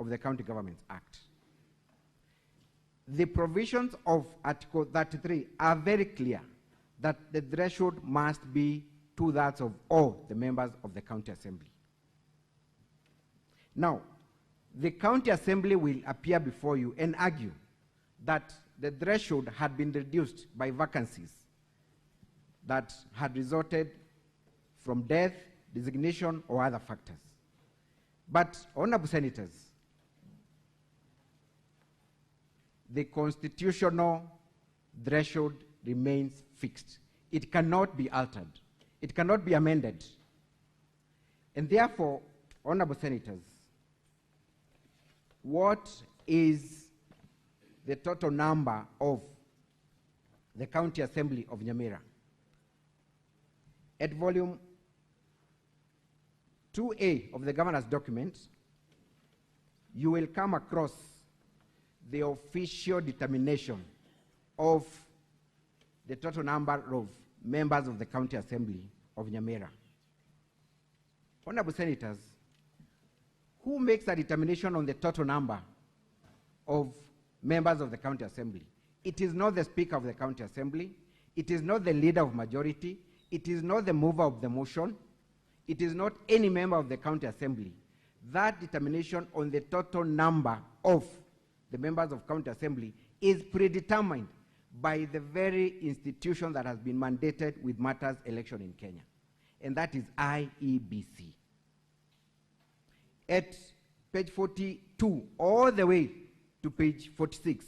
of the County Governments Act. The provisions of Article 33 are very clear that the threshold must be 2/3 of all the members of the County Assembly. Now, the County Assembly will appear before you and argue that the threshold had been reduced by vacancies that had resulted from death, designation, or other factors. But, Honorable Senators, the constitutional threshold remains fixed. It cannot be altered. It cannot be amended. And therefore, Honorable Senators, what is the total number of the County Assembly of Nyamira? At volume 2A of the governor's document, you will come across the official determination of the total number of members of the County Assembly of Nyamira. Honorable Senators, who makes a determination on the total number of members of the County Assembly? It is not the Speaker of the County Assembly. It is not the Leader of Majority. It is not the mover of the motion. It is not any member of the County Assembly. That determination on the total number of the members of County Assembly is predetermined by the very institution that has been mandated with matters election in Kenya, and that is IEBC. At page 42 all the way to page 46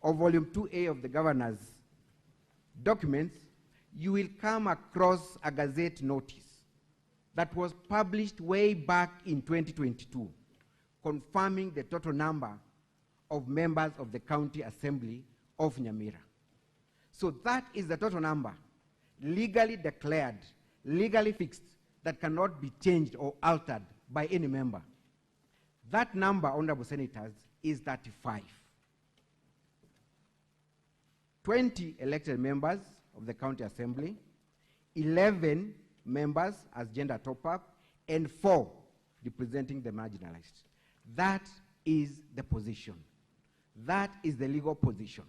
of volume 2A of the governor's documents, you will come across a Gazette notice that was published way back in 2022, confirming the total number of members of the County Assembly of Nyamira. So that is the total number, legally declared, legally fixed, that cannot be changed or altered by any member. That number, Honorable Senators, is 35. 20 elected members of the County Assembly, 11 members as gender top-up, and 4 representing the marginalized. That is the position. That is the legal position.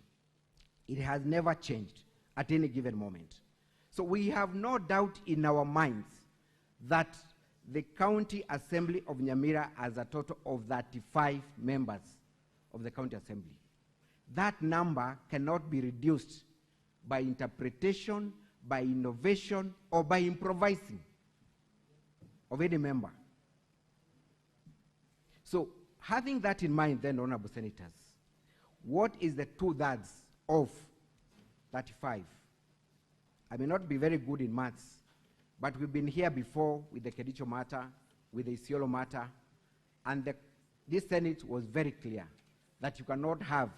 It has never changed at any given moment. So we have no doubt in our minds that the County Assembly of Nyamira has a total of 35 members of the County Assembly. That number cannot be reduced by interpretation, by innovation, or by improvising of any member. So having that in mind then, Honorable Senators, what is the 2/3 of 35? I may not be very good in maths, but we've been here before with the Kedicho matter, with the Isiolo matter, and this Senate was very clear that you cannot have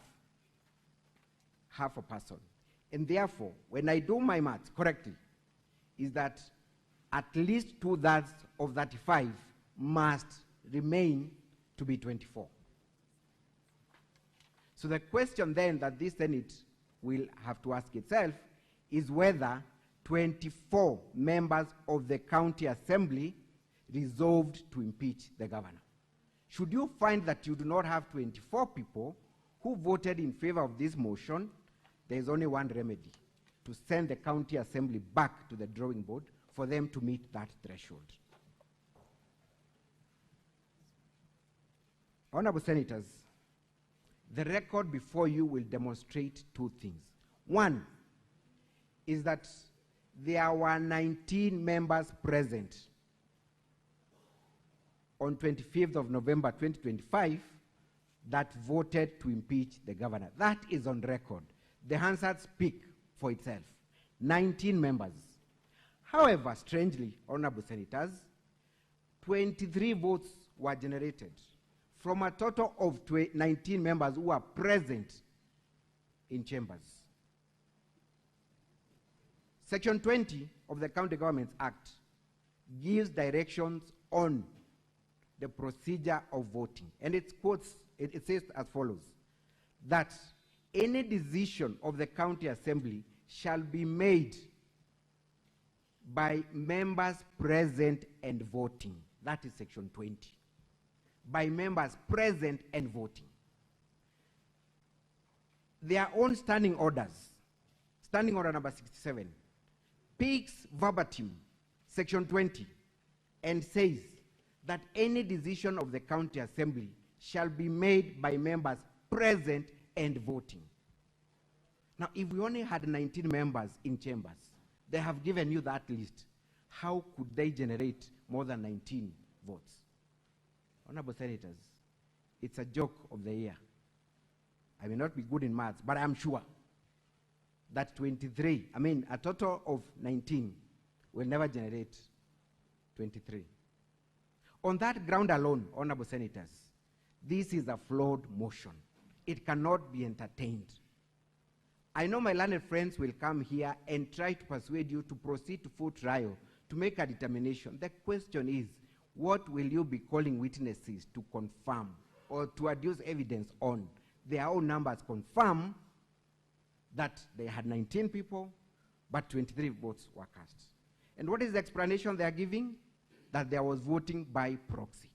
half a person. And therefore, when I do my maths correctly, is that at least 2/3 of 35 must remain to be 24. So the question then that this Senate will have to ask itself is whether 24 members of the County Assembly resolved to impeach the governor. Should you find that you do not have 24 people who voted in favor of this motion, there is only one remedy: to send the County Assembly back to the drawing board for them to meet that threshold. Honorable Senators, the record before you will demonstrate 2 things. One is that there were 19 members present on 25th of November 2025 that voted to impeach the governor. That is on record. The Hansard speak for itself. 19 members. However, strangely, Honorable Senators, 23 votes were generated from a total of 19 members who are present in chambers. Section 20 of the County Governments Act gives directions on the procedure of voting. And it says as follows, that any decision of the County Assembly shall be made by members present and voting. That is Section 20. by members present and voting. Their own standing orders, standing order number 67, speaks verbatim section 20 and says that any decision of the county assembly shall be made by members present and voting. Now, if we only had 19 members in chambers, they have given you that list. How could they generate more than 19 votes? Honorable Senators, it's a joke of the year. I may not be good in maths, but I'm sure that 23, a total of 19 will never generate 23. On that ground alone, Honorable Senators, this is a flawed motion. It cannot be entertained. I know my learned friends will come here and try to persuade you to proceed to full trial to make a determination. The question is, what will you be calling witnesses to confirm or to adduce evidence on? Their own numbers confirm that they had 19 people, but 23 votes were cast. And what is the explanation they are giving? That there was voting by proxy.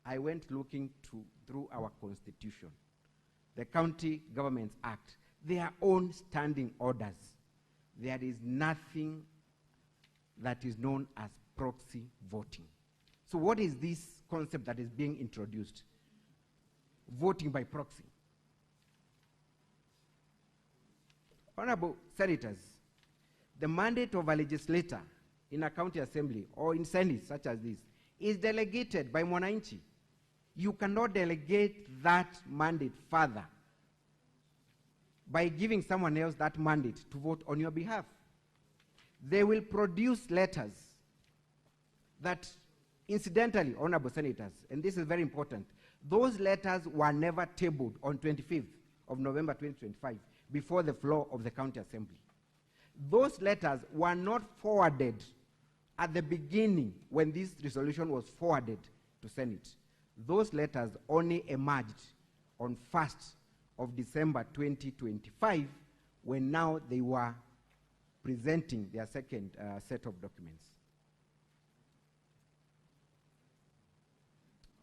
I went looking through our constitution, the County Governments Act, their own standing orders. There is nothing that is known as proxy voting. So what is this concept that is being introduced? Voting by proxy. Honorable Senators, the mandate of a legislator in a county assembly or in Senate such as this is delegated by Mwananchi. You cannot delegate that mandate further by giving someone else that mandate to vote on your behalf. They will produce letters that, incidentally, Honorable Senators, and this is very important, those letters were never tabled on 25th of November 2025 before the floor of the county assembly. Those letters were not forwarded at the beginning when this resolution was forwarded to Senate. Those letters only emerged on 1st of December 2025 when now they were presenting their second set of documents.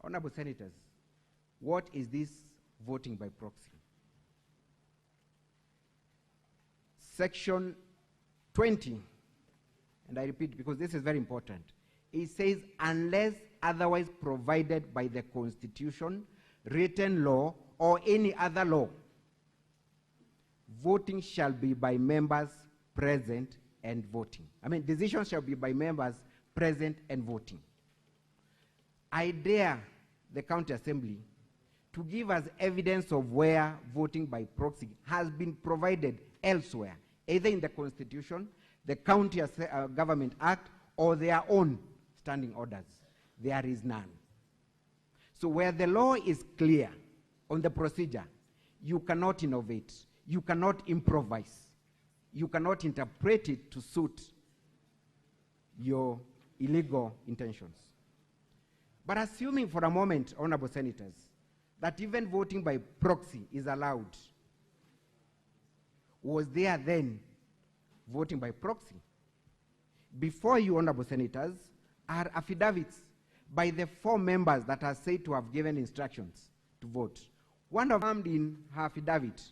Honorable Senators, what is this voting by proxy? Section 20, and I repeat because this is very important, it says, unless otherwise provided by the Constitution, written law, or any other law, voting shall be by members present and voting. Decisions shall be by members present and voting. I dare the county assembly to give us evidence of where voting by proxy has been provided elsewhere, either in the Constitution, the County Government Act, or their own standing orders. There is none. So where the law is clear on the procedure, you cannot innovate, you cannot improvise, you cannot interpret it to suit your illegal intentions. But assuming for a moment, Honorable Senators, that even voting by proxy is allowed, was there then voting by proxy? Before you, Honorable Senators, are affidavits by the 4 members that are said to have given instructions to vote. One of them in her affidavit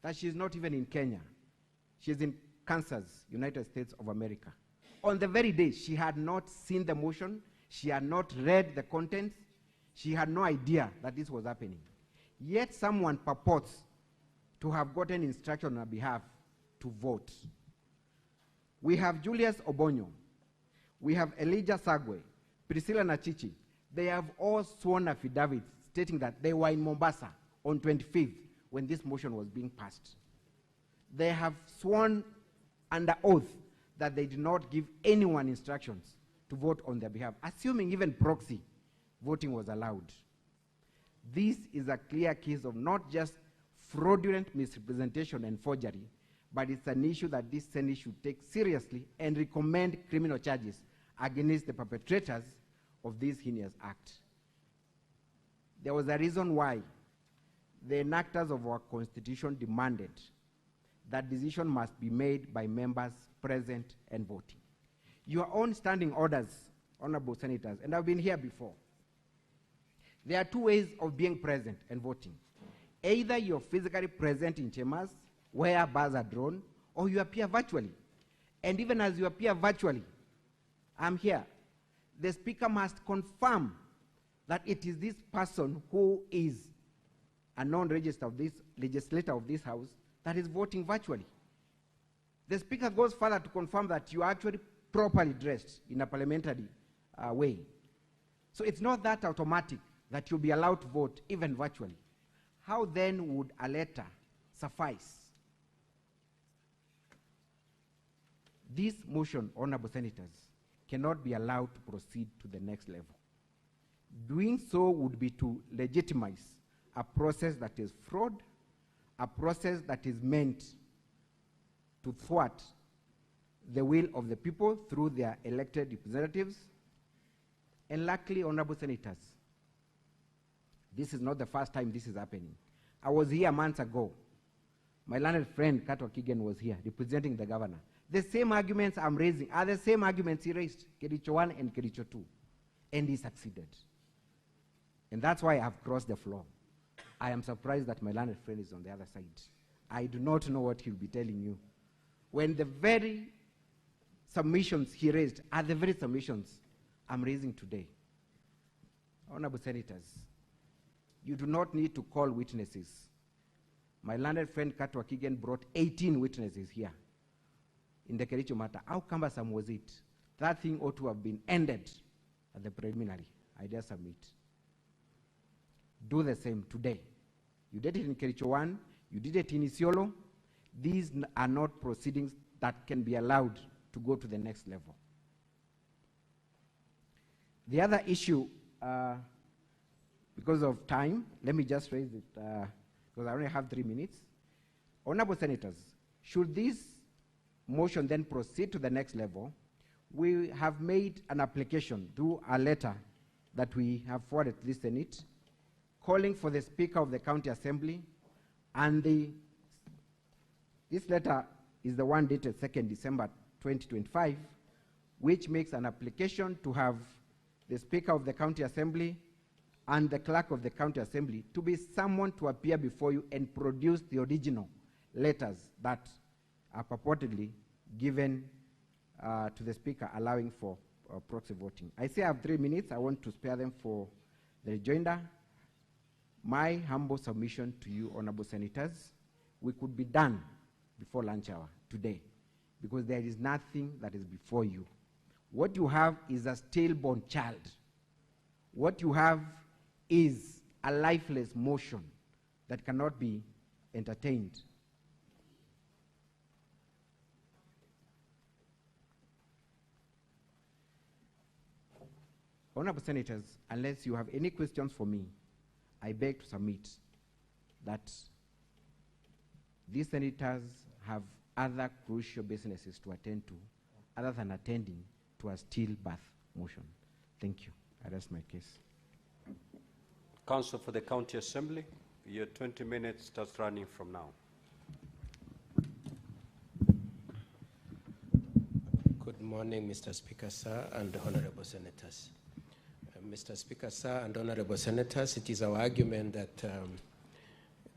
that she's not even in Kenya. She's in Kansas, United States of America. On the very day, she had not seen the motion, she had not read the contents, she had no idea that this was happening. Yet someone purports to have gotten instruction on her behalf to vote. We have Julius Obonyo, we have Elijah Sagwe, Priscilla Nachichi. They have all sworn affidavits stating that they were in Mombasa on 25th when this motion was being passed. They have sworn under oath that they did not give anyone instructions to vote on their behalf, assuming even proxy voting was allowed. This is a clear case of not just fraudulent misrepresentation and forgery, but it's an issue that this Senate should take seriously and recommend criminal charges against the perpetrators of this heinous act. There was a reason why the enactors of our Constitution demanded that decision must be made by members present and voting. Your own standing orders, Honorable Senators, and I've been here before, There are two ways of being present and voting. Either you're physically present in chambers where bars are drawn, or you appear virtually. And even as you appear virtually, I'm here. The Speaker must confirm that it is this person who is a non-registered legislator of this House that is voting virtually. The Speaker goes further to confirm that you are actually properly dressed in a parliamentary way. So it's not that automatic that you'll be allowed to vote even virtually. How then would a letter suffice? This motion, honorable senators, cannot be allowed to proceed to the next level. Doing so would be to legitimize a process that is fraud, a process that is meant to thwart the will of the people through their elected representatives. And luckily, honorable senators, this is not the first time this is happening. I was here months ago. My learned friend, Kato Kigen, was here representing the governor. The same arguments I'm raising are the same arguments he raised, Kericho 1 and Kericho 2. And he succeeded. And that's why I've crossed the floor. I am surprised that my learned friend is on the other side. I do not know what he'll be telling you. When the very submissions he raised are the very submissions I'm raising today. Honorable senators, you do not need to call witnesses. My learned friend Kato Kigen brought 18 witnesses here in the Kericho matter. How cumbersome was it? That thing ought to have been ended at the preliminary. I dare submit. Do the same today. You did it in Kericho 1, you did it in Isiolo. These are not proceedings that can be allowed to go to the next level. The other issue, because of time, let me just raise it, because I only have 3 minutes. Honorable senators, should this motion then proceed to the next level, we have made an application through a letter that we have forwarded to the Senate, calling for the Speaker of the County Assembly, and this letter is the one dated 2nd December 2025, which makes an application to have the Speaker of the County Assembly and the Clerk of the County Assembly to be summoned to appear before you and produce the original letters that are purportedly given to the Speaker, allowing for proxy voting. I say I have 3 minutes. I want to spare them for the rejoinder. My humble submission to you, honorable senators, we could be done before lunch hour today, because there is nothing that is before you. What you have is a stillborn child. What you have is a lifeless motion that cannot be entertained. Honorable senators, unless you have any questions for me, I beg to submit that these senators have other crucial businesses to attend to other than attending to a stillbirth motion. Thank you. I rest my case. Counsel for the County Assembly, your 20 minutes starts running from now. Good morning, Mr. Speaker, sir, and honorable senators. Mr. Speaker, sir, and honorable senators, it is our argument that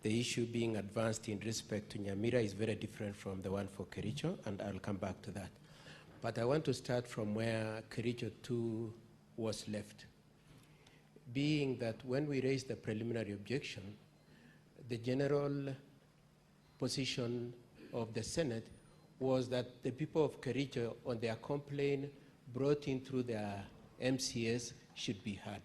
the issue being advanced in respect to Nyamira is very different from the one for Kericho, and I'll come back to that. But I want to start from where Kericho 2 was left. Being that when we raised the preliminary objection, the general position of the Senate was that the people of Kericho, on their complaint brought in through their MCS, should be heard.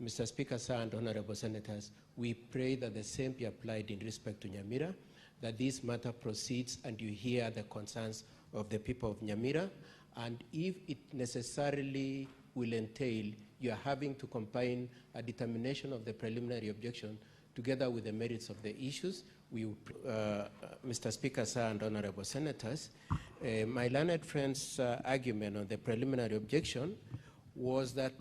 Mr. Speaker, sir, and honorable senators, we pray that the same be applied in respect to Nyamira, that this matter proceeds and you hear the concerns of the people of Nyamira, and if it necessarily will entail you are having to combine a determination of the preliminary objection together with the merits of the issues, we Mr. Speaker, sir, and honorable senators, my learned friend's argument on the preliminary objection was that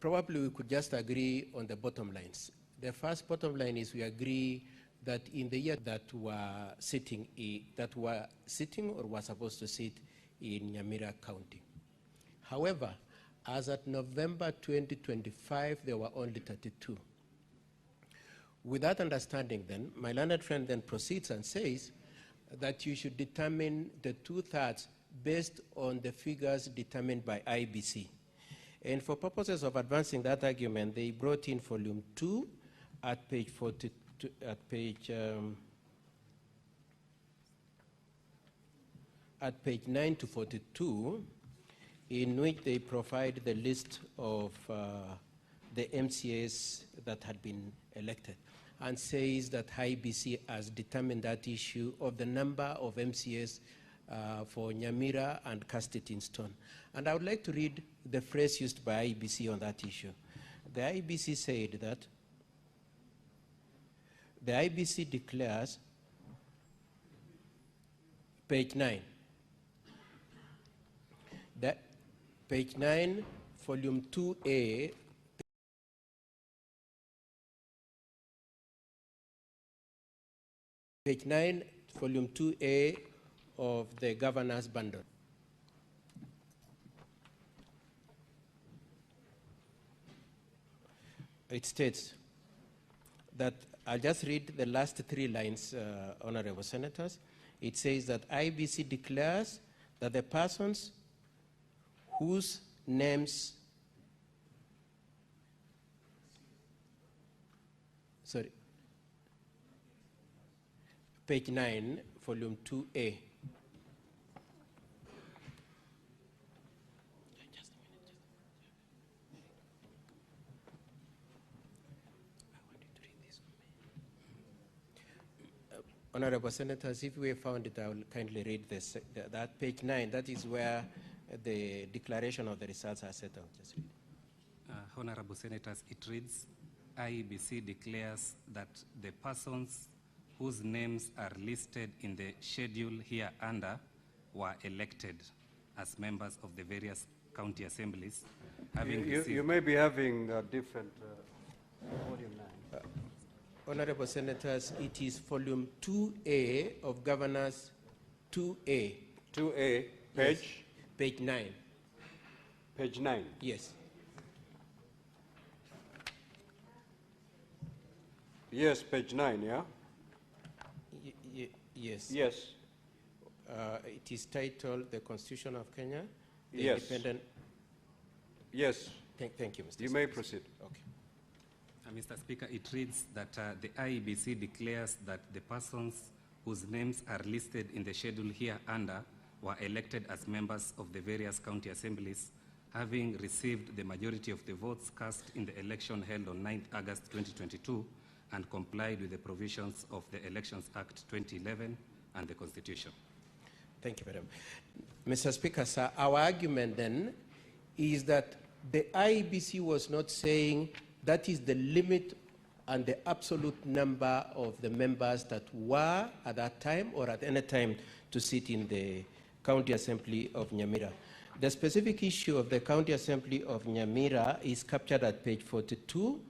probably we could just agree on the bottom lines. The first bottom line is we agree that in the year that were sitting or were supposed to sit in Nyamira County. However, As at November 2025, there were only 32. With that understanding then, my learned friend then proceeds and says that you should determine the 2/3 based on the figures determined by IBC. And for purposes of advancing that argument, they brought in volume 2 at page 42, at page 9 to 42, in which they provide the list of the MCAs that had been elected, and says that IBC has determined that issue of the number of MCAs for Nyamira and cast it in stone. And I would like to read the phrase used by IBC on that issue. The IBC said that the IBC declares, page 9, that page 9, volume 2A, page 9, volume 2A of the governor's bundle. It states that, I'll just read the last 3 lines, honorable senators. It says that IBC declares that the persons whose names, page 9, volume 2A. Honorable senators, if we found it, I will kindly read this. That page 9, that is where the declaration of the results are set out. Just read. Honorable senators, it reads, IEBC declares that the persons whose names are listed in the schedule here under were elected as members of the various county assemblies. You may be having a different volume 9. Honorable senators, it is volume 2A of Governors 2A. 2A, page? Yes. Page 9. Page 9? Yes. Yes, page 9, yeah? Yes. Yes. It is titled The Constitution of Kenya. The Yes. Independent. Yes. Thank you, Mr. You Speaker. may proceed. Okay. Mr. Speaker, it reads that the IEBC declares that the persons whose names are listed in the schedule here under were elected as members of the various county assemblies, having received the majority of the votes cast in the election held on 9th August 2022 and complied with the provisions of the Elections Act 2011 and the Constitution. Thank you, Madam. Mr. Speaker, sir, our argument then is that the IEBC was not saying that is the limit and the absolute number of the members that were at that time or at any time to sit in the County Assembly of Nyamira. The specific issue of the County Assembly of Nyamira is captured at page 42,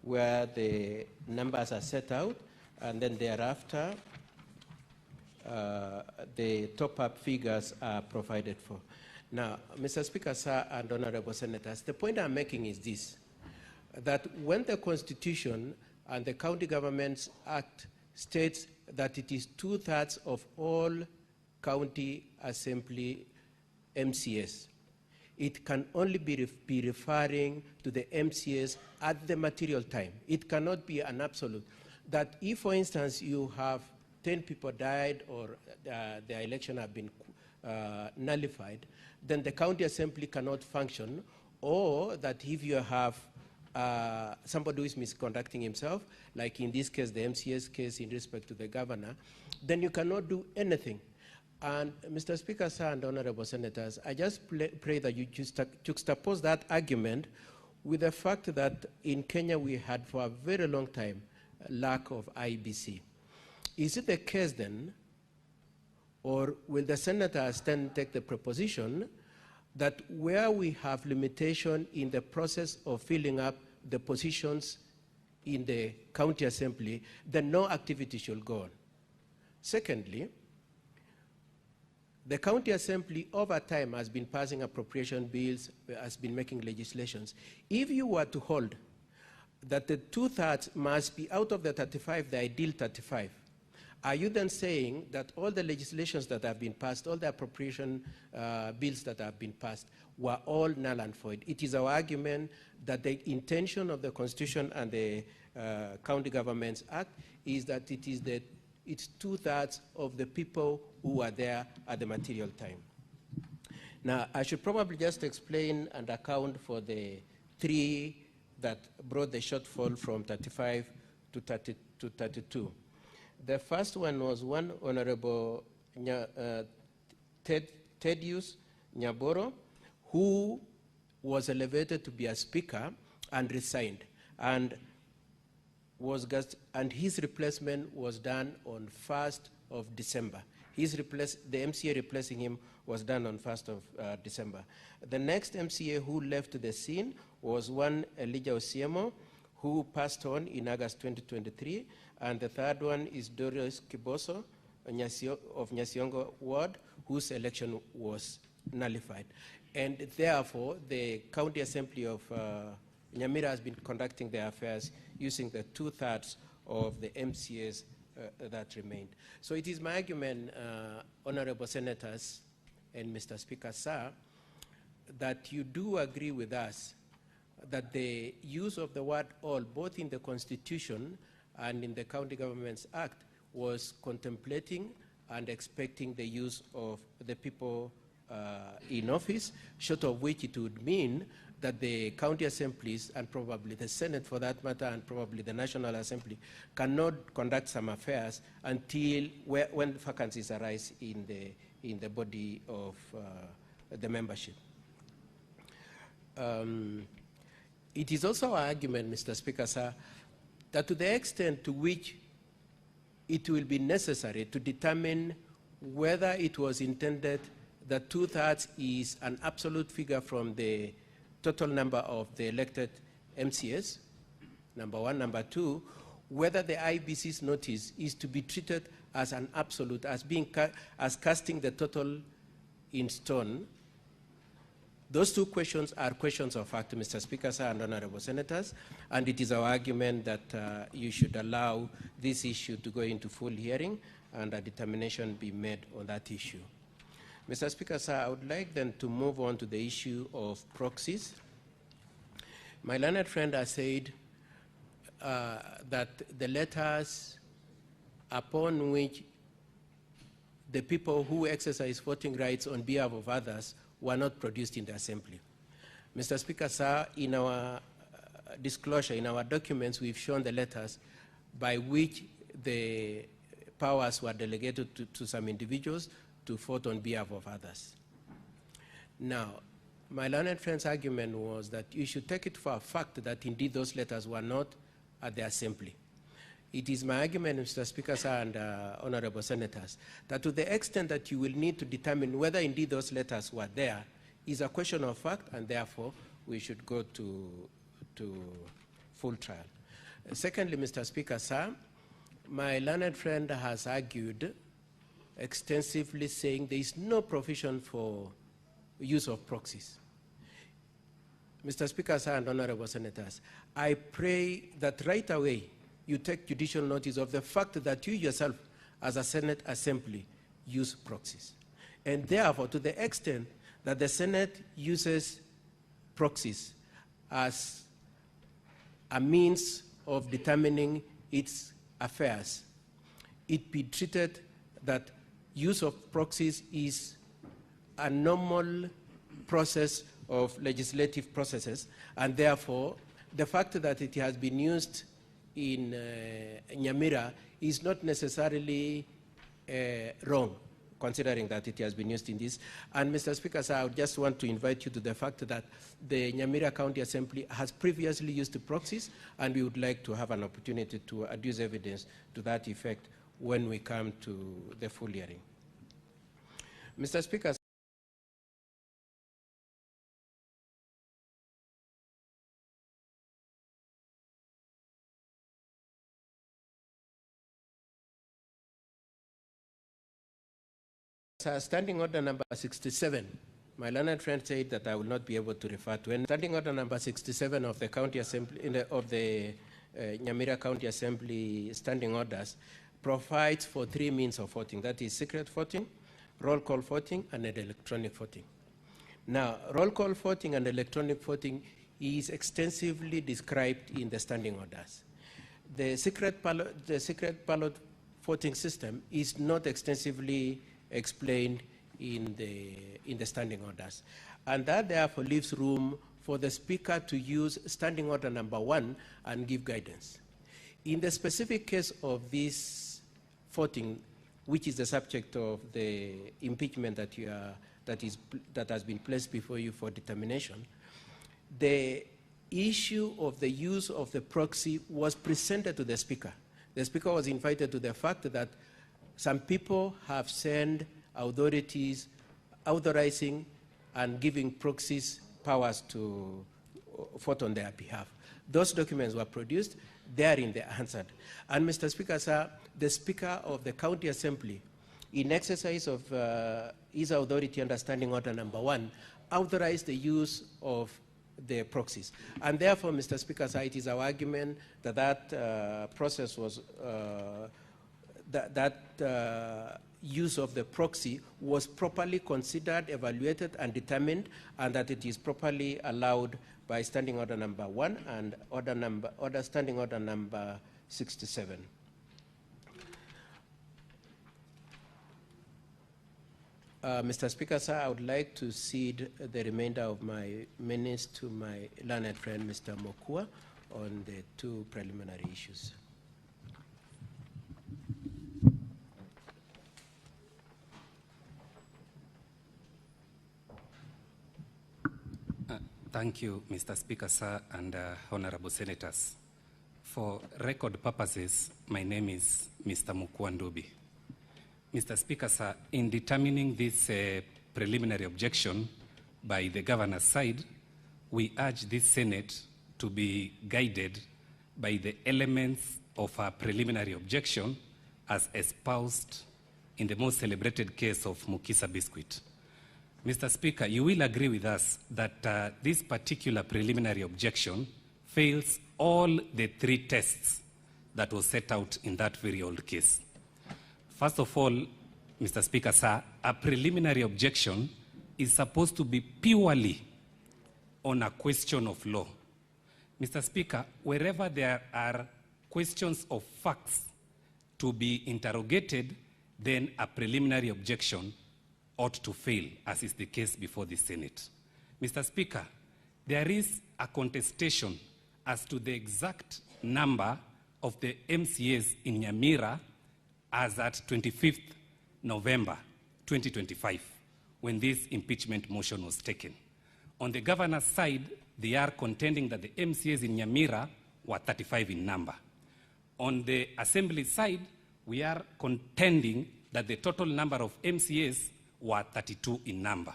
where the numbers are set out, and then thereafter the top-up figures are provided for. Now, Mr. Speaker, sir, and honorable senators, the point I'm making is this, that when the Constitution and the County Governments Act states that it is 2/3 of all county assembly MCAs, it can only be referring to the MCAs at the material time. It cannot be an absolute. That if, for instance, you have 10 people died or the election have been nullified, then the county assembly cannot function, or that if you have somebody who is misconducting himself, like in this case, the MCA's case in respect to the governor, then you cannot do anything. And Mr. Speaker, sir, and honorable senators, I just pray that you juxtapose that argument with the fact that in Kenya we had for a very long time a lack of IBC. Is it the case then, or will the senators then take the proposition that where we have limitation in the process of filling up the positions in the county assembly, then no activity should go on? Secondly, The county assembly over time has been passing appropriation bills, has been making legislations. If you were to hold that the 2/3 must be out of the 35, the ideal 35, are you then saying that all the legislations that have been passed, all the appropriation bills that have been passed, were all null and void? It is our argument that the intention of the Constitution and the County Governments Act is that it's 2/3 of the people who were there at the material time. Now, I should probably just explain and account for the 3 that brought the shortfall from 35 to 32. The first one was one Honorable Thaddeus Nyaboro, who was elevated to be a speaker and resigned, and his replacement was done on 1st of December. The MCA replacing him was done on 1st of December. The next MCA who left the scene was one Elijah Osiemo, who passed on in August 2023, and the third one is Doris Kiboso of Nyasiongo Ward, whose election was nullified. And therefore, the County Assembly of Nyamira has been conducting their affairs using the 2/3 of the MCAs that remained. So it is my argument, Honorable Senators and Mr. Speaker, sir, that you do agree with us that the use of the word all, both in the Constitution and in the County Governments Act, was contemplating and expecting the use of the people in office, short of which it would mean that the county assemblies, and probably the Senate for that matter, and probably the National Assembly, cannot conduct some affairs until when vacancies arise in the body of the membership. It is also our argument, Mr. Speaker, sir, that to the extent to which it will be necessary to determine whether it was intended that 2/3 is an absolute figure from the total number of the elected MCAs, number one. Number two, whether the IBC's notice is to be treated as an absolute, as casting the total in stone. Those two questions are questions of fact, Mr. Speaker, sir, and Honorable Senators, and it is our argument that you should allow this issue to go into full hearing and a determination be made on that issue. Mr. Speaker, sir, I would like then to move on to the issue of proxies. My learned friend has said that the letters upon which the people who exercise voting rights on behalf of others were not produced in the Assembly. Mr. Speaker, sir, in our disclosure, in our documents, we've shown the letters by which the powers were delegated to some individuals to vote on behalf of others. Now, my learned friend's argument was that you should take it for a fact that indeed those letters were not at the Assembly. It is my argument, Mr. Speaker, sir, and Honorable Senators, that to the extent that you will need to determine whether indeed those letters were there is a question of fact, and therefore we should go to full trial. Secondly, Mr. Speaker, sir, my learned friend has argued extensively saying there is no provision for use of proxies. Mr. Speaker, sir, and Honorable Senators, I pray that right away you take judicial notice of the fact that you yourself, as a Senate Assembly, use proxies. And therefore, to the extent that the Senate uses proxies as a means of determining its affairs, it be treated that use of proxies is a normal process of legislative processes, and therefore the fact that it has been used in Nyamira is not necessarily wrong, considering that it has been used in this. And Mr. Speaker, sir, I would just want to invite you to the fact that the Nyamira County Assembly has previously used the proxies, and we would like to have an opportunity to adduce evidence to that effect when we come to the full hearing. Mr. Speaker, Standing Order number 67, my learned friend said that I will not be able to refer to. And Standing Order number 67 of the County Assembly, of the Nyamira County Assembly Standing Orders provides for 3 means of voting. That is secret voting, roll call voting, and electronic voting. Now, roll call voting and electronic voting is extensively described in the Standing Orders. The secret ballot voting system is not extensively explained in the Standing Orders. And that therefore leaves room for the Speaker to use Standing Order number 1 and give guidance. In the specific case of this voting, which is the subject of the impeachment that has been placed before you for determination, the issue of the use of the proxy was presented to the Speaker. The Speaker was invited to the fact that some people have sent authorities authorizing and giving proxies powers to vote on their behalf. Those documents were produced, therein they answered. And Mr. Speaker, sir, the Speaker of the County Assembly, in exercise of his authority under Standing Order number 1, authorized the use of the proxies. And therefore, Mr. Speaker, sir, it is our argument that that process was, use of the proxy was properly considered, evaluated, and determined, and that it is properly allowed by Standing Order number 1 and Standing Order number 67. Mr. Speaker, sir, I would like to cede the remainder of my minutes to my learned friend, Mr. Mokua, on the 2 preliminary issues. Thank you, Mr. Speaker, sir, and honorable senators. For record purposes, my name is Mr. Mukwandubi. Mr. Speaker, sir, in determining this preliminary objection by the governor's side, we urge this Senate to be guided by the elements of a preliminary objection as espoused in the most celebrated case of Mukisa Biscuit. Mr. Speaker, you will agree with us that this particular preliminary objection fails all the 3 tests that was set out in that very old case. First of all, Mr. Speaker, sir, a preliminary objection is supposed to be purely on a question of law. Mr. Speaker, wherever there are questions of facts to be interrogated, then a preliminary objection ought to fail, as is the case before the Senate. Mr. Speaker, there is a contestation as to the exact number of the MCAs in Nyamira as at 25th November 2025, when this impeachment motion was taken. On the governor's side, they are contending that the MCAs in Nyamira were 35 in number. On the assembly side, we are contending that the total number of MCAs were 32 in number.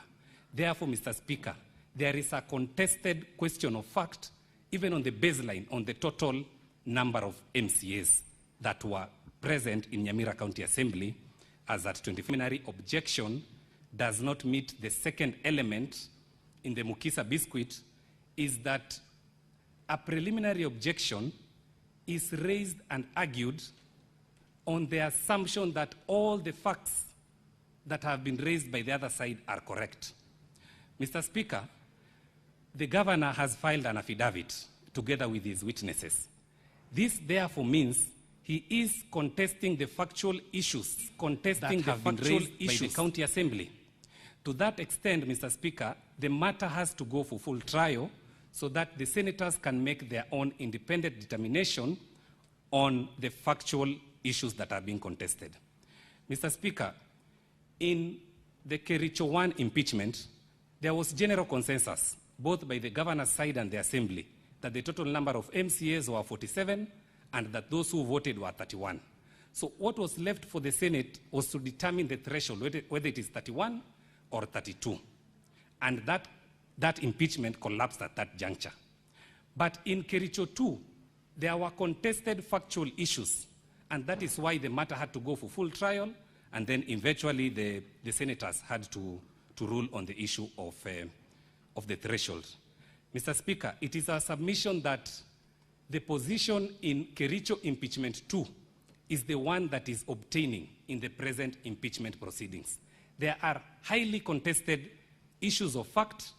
Therefore, Mr. Speaker, there is a contested question of fact, even on the baseline, on the total number of MCAs that were present in Nyamira County Assembly, as that 20 preliminary objection does not meet the second element in the Mukisa Biscuit, is that a preliminary objection is raised and argued on the assumption that all the facts that have been raised by the other side are correct. Mr. Speaker, the governor has filed an affidavit together with his witnesses. This therefore means he is contesting the factual issues that have been raised by the county assembly. To that extent, Mr. Speaker, the matter has to go for full trial so that the senators can make their own independent determination on the factual issues that are being contested. Mr. Speaker, in the Kericho 1 impeachment, there was general consensus, both by the governor's side and the assembly, that the total number of MCAs were 47 and that those who voted were 31. So what was left for the Senate was to determine the threshold, whether it is 31 or 32. And that impeachment collapsed at that juncture. But in Kericho 2, there were contested factual issues, and that is why the matter had to go for full trial, and then eventually the senators had to rule on the issue of the threshold. Mr. Speaker, it is our submission that the position in Kericho Impeachment 2 is the one that is obtaining in the present impeachment proceedings. There are highly contested issues of fact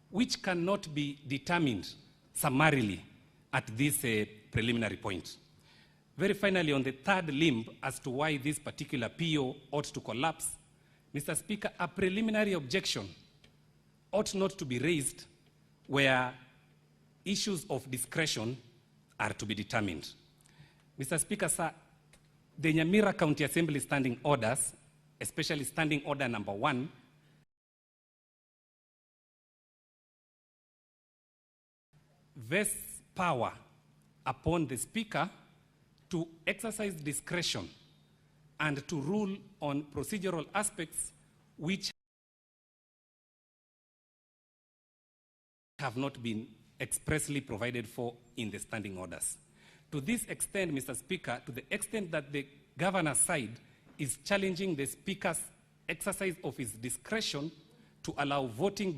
which cannot be determined summarily at this preliminary point. Very finally, on the third limb as to why this particular PO ought to collapse, Mr. Speaker, a preliminary objection ought not to be raised where issues of discretion are to be determined. Mr. Speaker, sir, the Nyamira County Assembly standing orders, especially standing order number 1, vests power upon the Speaker to exercise discretion and to rule on procedural aspects which have not been expressly provided for in the standing orders. To this extent, Mr. Speaker, to the extent that the governor's side is challenging the Speaker's exercise of his discretion to allow voting by